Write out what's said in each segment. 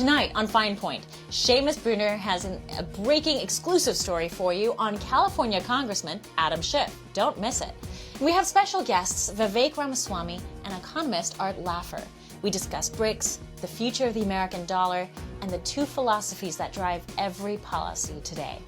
Tonight on Fine Point, Seamus Bruner has a breaking exclusive story for you on California Congressman Adam Schiff. Don't miss it. We have special guests Vivek Ramaswamy and economist Art Laffer. We discuss BRICS, the future of the American dollar, and the two philosophies that drive every policy today.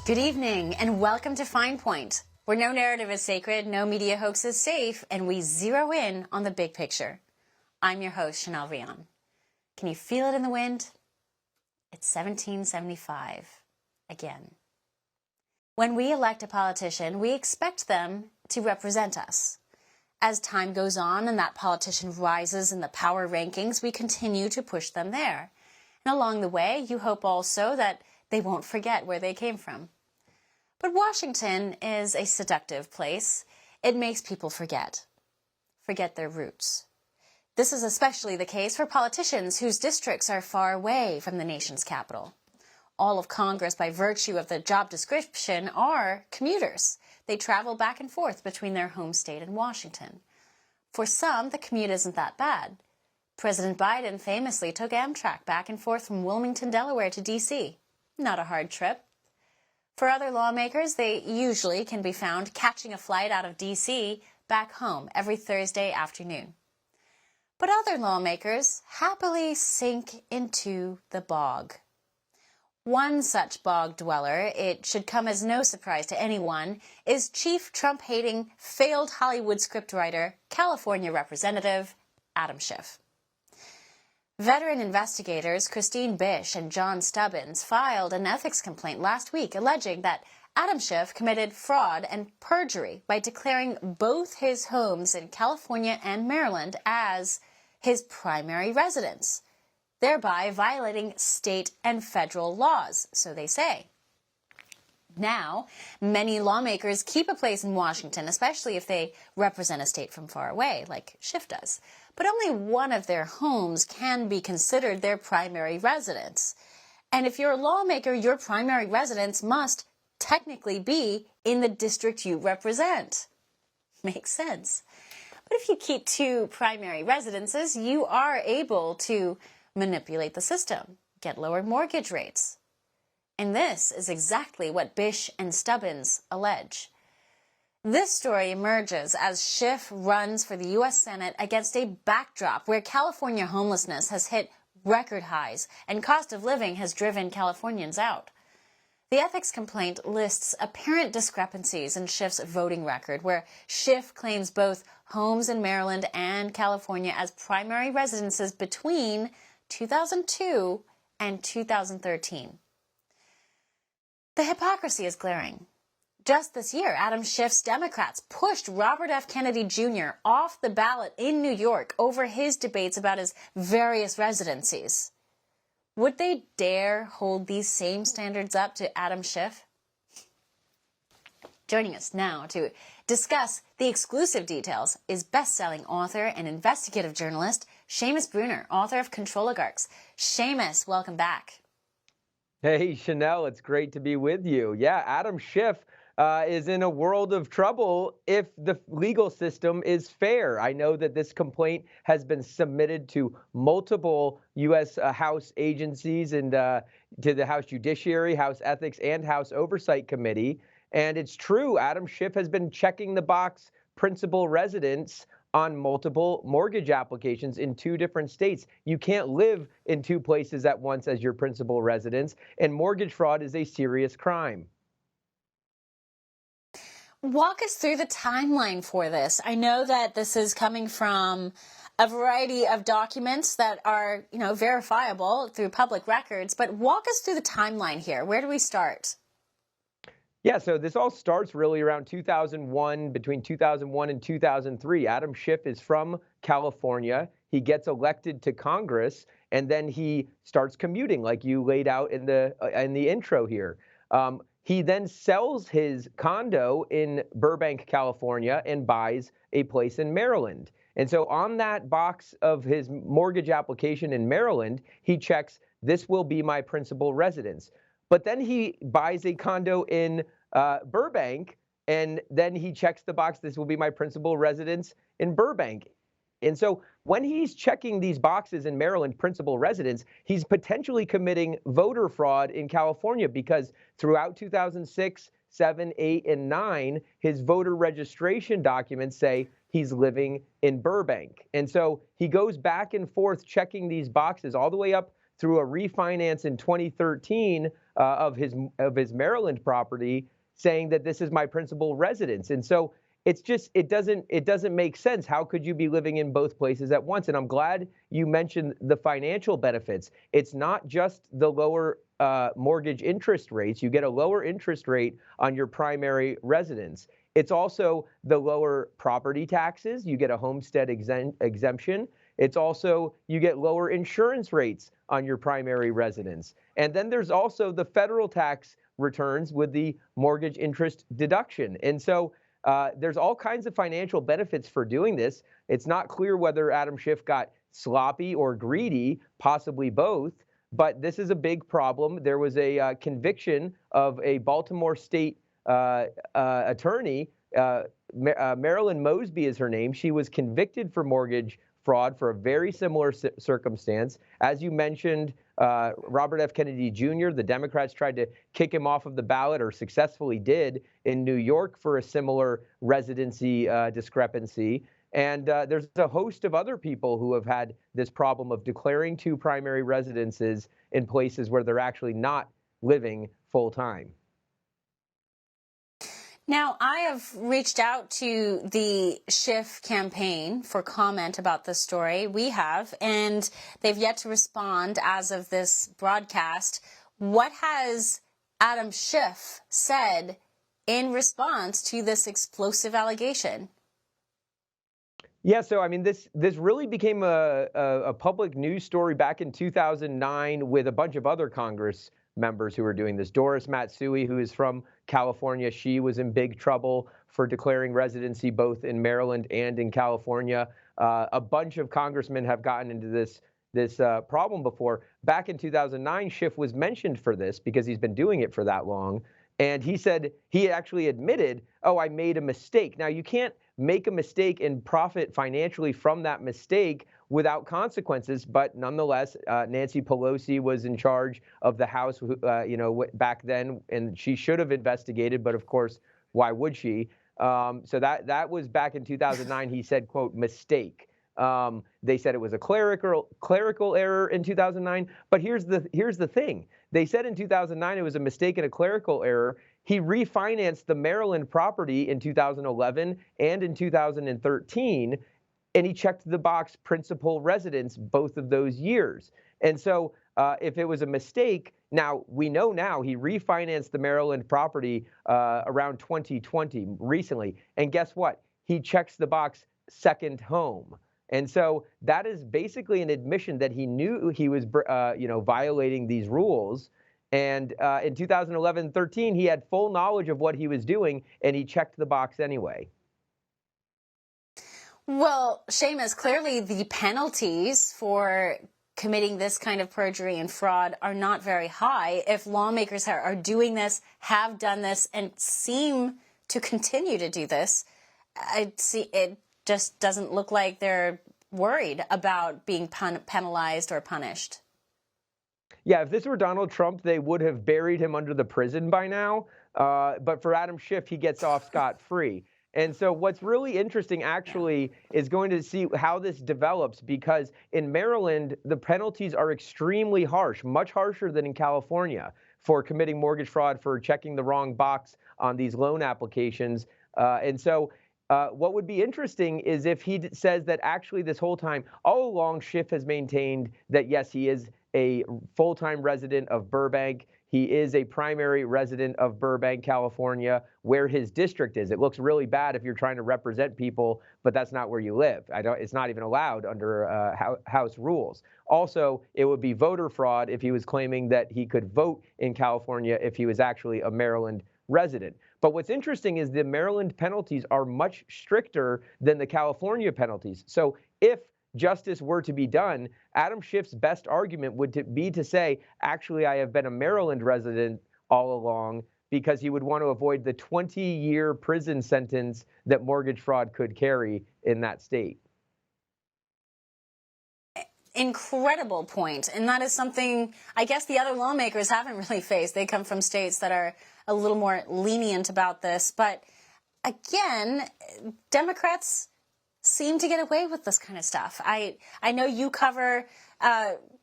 Good evening and welcome to Fine Point, where no narrative is sacred, no media hoax is safe, and we zero in on the big picture. I'm your host, Chanel Vian. Can you feel it in the wind? It's 1775 again. When we elect a politician, we expect them to represent us. As time goes on and that politician rises in the power rankings, we continue to push them there. And along the way, you hope also that they won't forget where they came from. But Washington is a seductive place. It makes people forget their roots. This is especially the case for politicians whose districts are far away from the nation's capital. All of Congress, by virtue of the job description, are commuters. They travel back and forth between their home state and Washington. For some, the commute isn't that bad. President Biden famously took Amtrak back and forth from Wilmington, Delaware to D.C. Not a hard trip. For other lawmakers, they usually can be found catching a flight out of D.C. back home every Thursday afternoon. But other lawmakers happily sink into the bog. One such bog dweller, it should come as no surprise to anyone, is Chief Trump-hating, failed Hollywood scriptwriter, California Representative Adam Schiff. Veteran investigators Christine Bish and John Stubbins filed an ethics complaint last week alleging that Adam Schiff committed fraud and perjury by declaring both his homes in California and Maryland as his primary residence, thereby violating state and federal laws, so they say. Now, many lawmakers keep a place in Washington, especially if they represent a state from far away, like Schiff does. But only one of their homes can be considered their primary residence. And if you're a lawmaker, your primary residence must technically be in the district you represent. Makes sense. But if you keep two primary residences, you are able to manipulate the system, get lower mortgage rates. And this is exactly what Bish and Stubbins allege. This story emerges as Schiff runs for the U.S. Senate against a backdrop where California homelessness has hit record highs and cost of living has driven Californians out. The ethics complaint lists apparent discrepancies in Schiff's voting record, where Schiff claims both homes in Maryland and California as primary residences between 2002 and 2013. The hypocrisy is glaring. Just this year, Adam Schiff's Democrats pushed Robert F. Kennedy Jr. off the ballot in New York over his debates about his various residencies. Would they dare hold these same standards up to Adam Schiff? Joining us now to discuss the exclusive details is best-selling author and investigative journalist Seamus Bruner, author of Controligarchs. Seamus, welcome back. Hey, Chanel, it's great to be with you. Yeah, Adam Schiff is in a world of trouble if the legal system is fair. I know that this complaint has been submitted to multiple U.S. House agencies and to the House Judiciary, House Ethics, and House Oversight Committee. And it's true, Adam Schiff has been checking the box principal residence on multiple mortgage applications in two different states. You can't live in two places at once as your principal residence, and mortgage fraud is a serious crime. Walk us through the timeline for this. I know that this is coming from a variety of documents that are, verifiable through public records, but walk us through the timeline here. Where do we start? Yeah, so this all starts really around 2001, between 2001 and 2003. Adam Schiff is from California. He gets elected to Congress, and then he starts commuting, like you laid out in the intro here. He then sells his condo in Burbank, California, and buys a place in Maryland. And so on that box of his mortgage application in Maryland, he checks this will be my principal residence. But then he buys a condo in Burbank, and then he checks the box, this will be my principal residence in Burbank. And so when he's checking these boxes in Maryland, principal residence, he's potentially committing voter fraud in California, because throughout 2006, 7, 8, and 9, his voter registration documents say he's living in Burbank. And so he goes back and forth checking these boxes all the way up through a refinance in 2013 of his Maryland property, saying that this is my principal residence. And so it's just, it doesn't make sense. How could you be living in both places at once? And I'm glad you mentioned the financial benefits. It's not just the lower mortgage interest rates. You get a lower interest rate on your primary residence. It's also the lower property taxes. You get a homestead exemption. It's also, you get lower insurance rates on your primary residence. And then there's also the federal tax returns with the mortgage interest deduction. And so there's all kinds of financial benefits for doing this. It's not clear whether Adam Schiff got sloppy or greedy, possibly both, but this is a big problem. There was a conviction of a Baltimore state attorney, Marilyn Mosby is her name. She was convicted for mortgage fraud for a very similar circumstance. As you mentioned, Robert F. Kennedy Jr., the Democrats tried to kick him off of the ballot, or successfully did, in New York for a similar residency discrepancy. And there's a host of other people who have had this problem of declaring two primary residences in places where they're actually not living full time. Now, I have reached out to the Schiff campaign for comment about this story. We have, and they've yet to respond as of this broadcast. What has Adam Schiff said in response to this explosive allegation? Yeah, so I mean, this really became a public news story back in 2009 with a bunch of other Congress members who were doing this. Doris Matsui, who is from California, she was in big trouble for declaring residency both in Maryland and in California. A bunch of congressmen have gotten into this problem before. Back in 2009, Schiff was mentioned for this because he's been doing it for that long. And he said, he actually admitted, oh, I made a mistake. Now, you can't make a mistake and profit financially from that mistake without consequences. But nonetheless, Nancy Pelosi was in charge of the House, back then, and she should have investigated. But of course, why would she? So that was back in 2009. He said, quote, mistake. They said it was a clerical error in 2009. But here's the thing. They said in 2009 it was a mistake and a clerical error. He refinanced the Maryland property in 2011 and in 2013, and he checked the box principal residence both of those years. And so if it was a mistake, now we know now he refinanced the Maryland property around 2020 recently. And guess what? He checks the box second home. And so that is basically an admission that he knew he was, violating these rules. And in 2011-13, he had full knowledge of what he was doing, and he checked the box anyway. Well, Seamus, clearly the penalties for committing this kind of perjury and fraud are not very high. If lawmakers are doing this, have done this, and seem to continue to do this, it just doesn't look like they're worried about being penalized or punished. Yeah, if this were Donald Trump, they would have buried him under the prison by now. But for Adam Schiff, he gets off scot-free. And so what's really interesting, actually, is going to see how this develops, because in Maryland, the penalties are extremely harsh, much harsher than in California, for committing mortgage fraud, for checking the wrong box on these loan applications. And so what would be interesting is if he says that actually this whole time, all along, Schiff has maintained that, yes, he is a full-time resident of Burbank. He is a primary resident of Burbank, California, where his district is. It looks really bad if you're trying to represent people, but that's not where you live. It's not even allowed under House rules. Also, it would be voter fraud if he was claiming that he could vote in California if he was actually a Maryland resident. But what's interesting is the Maryland penalties are much stricter than the California penalties. So if justice were to be done, Adam Schiff's best argument would be to say, actually, I have been a Maryland resident all along, because he would want to avoid the 20-year prison sentence that mortgage fraud could carry in that state. Incredible point. And that is something I guess the other lawmakers haven't really faced. They come from states that are a little more lenient about this. But again, Democrats seem to get away with this kind of stuff. I know you cover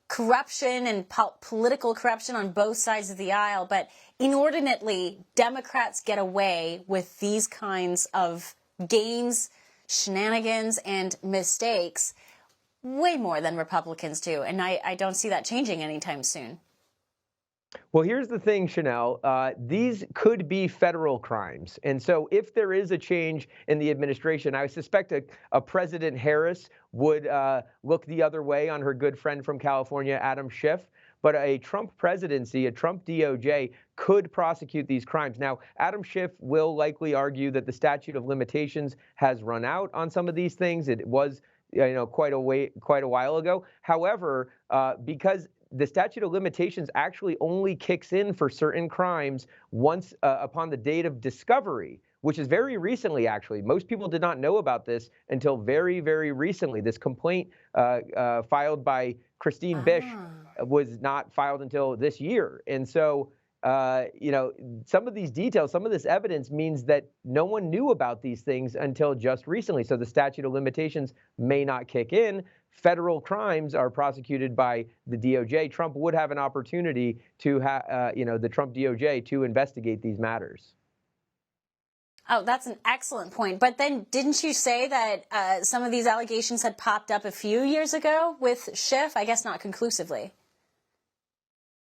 corruption and political corruption on both sides of the aisle, but inordinately, Democrats get away with these kinds of games, shenanigans, and mistakes way more than Republicans do. And I don't see that changing anytime soon. Well, here's the thing, Chanel. These could be federal crimes. And so if there is a change in the administration, I suspect a President Harris would look the other way on her good friend from California, Adam Schiff. But a Trump presidency, a Trump DOJ, could prosecute these crimes. Now, Adam Schiff will likely argue that the statute of limitations has run out on some of these things. It was, quite a while ago. However, because the statute of limitations actually only kicks in for certain crimes once upon the date of discovery, which is very recently, actually. Most people did not know about this until very, very recently. This complaint filed by Christine Bish was not filed until this year. And so, some of these details, some of this evidence means that no one knew about these things until just recently. So the statute of limitations may not kick in. Federal crimes are prosecuted by the DOJ. Trump would have an opportunity to the Trump DOJ to investigate these matters. Oh, that's an excellent point. But then didn't you say that some of these allegations had popped up a few years ago with Schiff? I guess not conclusively.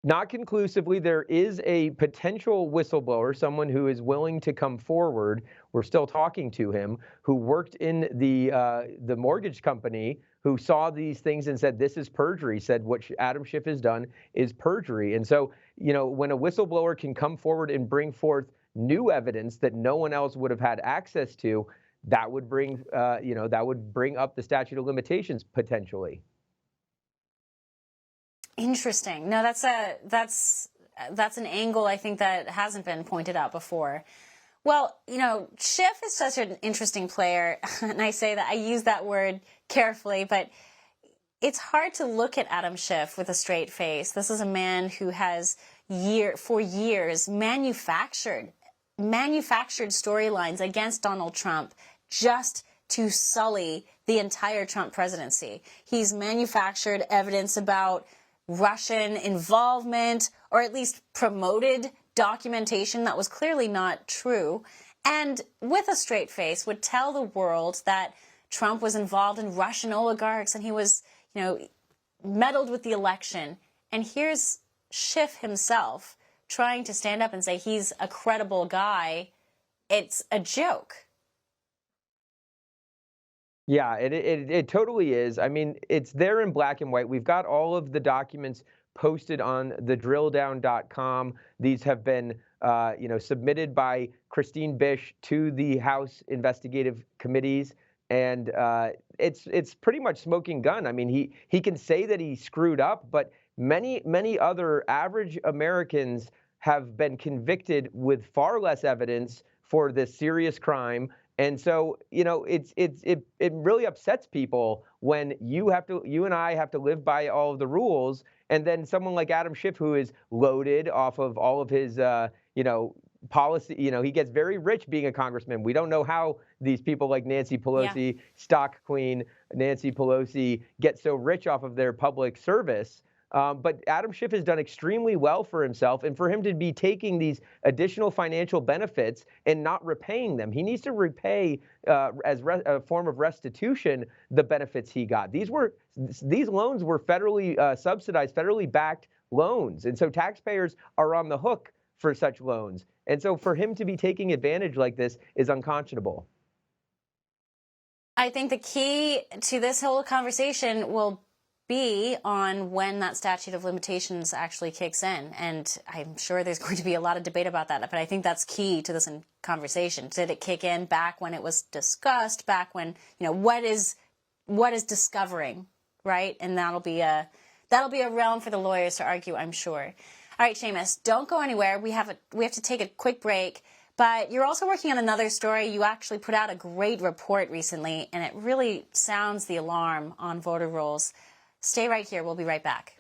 Not conclusively. There is a potential whistleblower, someone who is willing to come forward. We're still talking to him, who worked in the mortgage company, who saw these things and said, this is perjury, said what Adam Schiff has done is perjury. And so, when a whistleblower can come forward and bring forth new evidence that no one else would have had access to, that would bring, up the statute of limitations potentially. Interesting. No, that's an angle I think that hasn't been pointed out before. Well, Schiff is such an interesting player, and I say that I use that word carefully, but it's hard to look at Adam Schiff with a straight face. This is a man who has for years manufactured storylines against Donald Trump just to sully the entire Trump presidency. He's manufactured evidence about Russian involvement, or at least promoted documentation that was clearly not true, and with a straight face would tell the world that Trump was involved in Russian oligarchs and he was, meddled with the election. And here's Schiff himself trying to stand up and say he's a credible guy. It's a joke. Yeah, it totally is. I mean, it's there in black and white. We've got all of the documents posted on thedrilldown.com. These have been, submitted by Christine Bish to the House investigative committees, and it's pretty much smoking gun. I mean, he can say that he screwed up, but many other average Americans have been convicted with far less evidence for this serious crime. And so, it really upsets people when you and I have to live by all of the rules, and then someone like Adam Schiff, who is loaded off of all of his, policy, he gets very rich being a congressman. We don't know how these people like Nancy Pelosi, stock queen Nancy Pelosi, get so rich off of their public service. But Adam Schiff has done extremely well for himself, and for him to be taking these additional financial benefits and not repaying them, he needs to repay as a form of restitution the benefits he got. These loans were federally subsidized, federally backed loans, and so taxpayers are on the hook for such loans. And so for him to be taking advantage like this is unconscionable. I think the key to this whole conversation will be on when that statute of limitations actually kicks in. And I'm sure there's going to be a lot of debate about that, but I think that's key to this conversation. Did it kick in back when it was discussed, back when, what is what is discovering, right? And that'll be a realm for the lawyers to argue, I'm sure. All right, Seamus, don't go anywhere. We have to take a quick break. But you're also working on another story. You actually put out a great report recently, and it really sounds the alarm on voter rolls. Stay right here. We'll be right back.